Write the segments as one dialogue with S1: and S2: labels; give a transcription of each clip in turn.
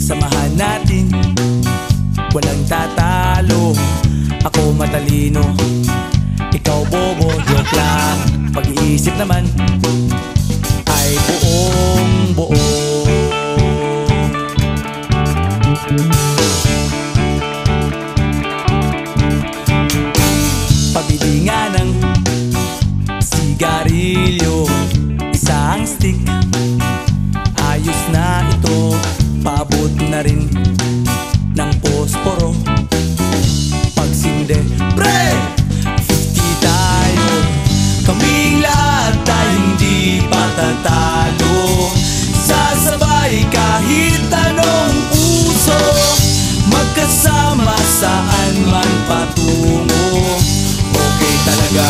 S1: Samahan natin, walang tatalo. Ako matalino, ikaw bobo. Joke lang, pag-iisip naman ay buong buo. Pabili nga ng sigarilyo, isang stick, ayos na ito. Paabot na rin ng posporo. Pagsinde, pre! 50 tayo, kaming lahat tayo hindi patatalo. Sasabay kahit anong uso, magkasama saan man patungo. Okay talaga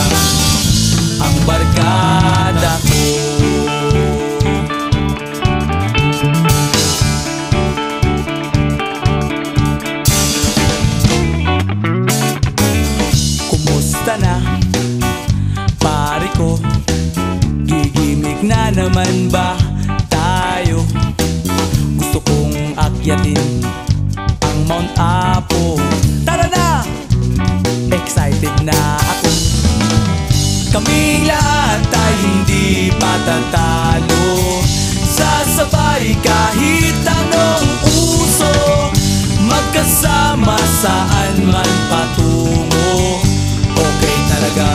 S1: ang barkada ko. Kumusta na, pare ko? Gigimik na naman ba tayo? Gusto kong akyatin ang Mount Apo. Tara na! Excited na ako. Kaming lahat tayo hindi patatalo. Sasabay kahit anong uso, magkasama saan man patungo. Okay talaga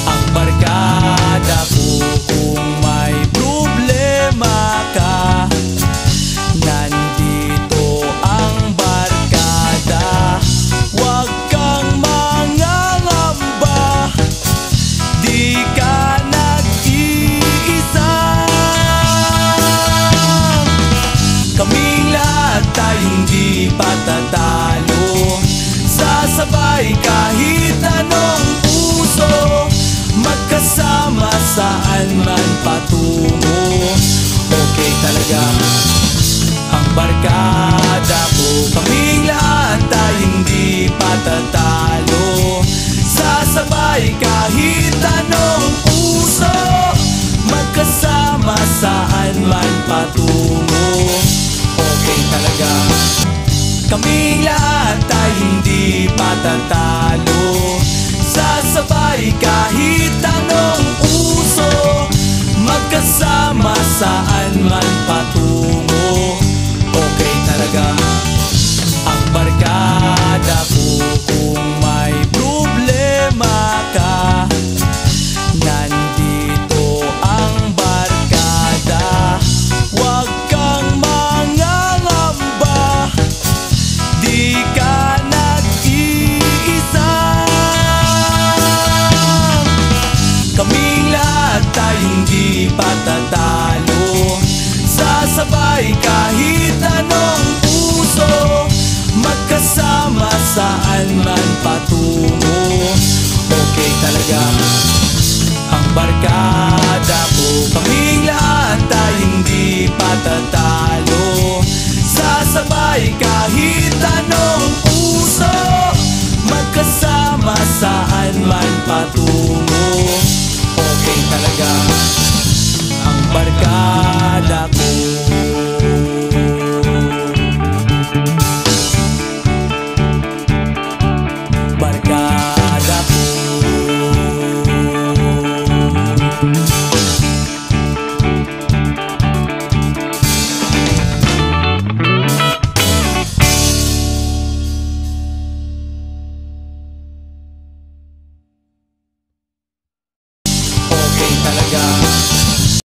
S1: ang barkada ko. Kung may problema ka, nandito ang barkada. Huwag kang mangangamba, di ka nag-iisa. Kaming lahat tayo hindi patatalo. Sasabay kahit anong uso, magkasama saan man patungo. Okay talaga ang barkada ko. Kaming lahat tayo hindi patatalo. Sasabay kahit anong uso, magkasama saan man patungo. Okay talaga kaming lahat tayo hindi patatalo. Sasabay kahit anong uso, magkasama saan man patungo.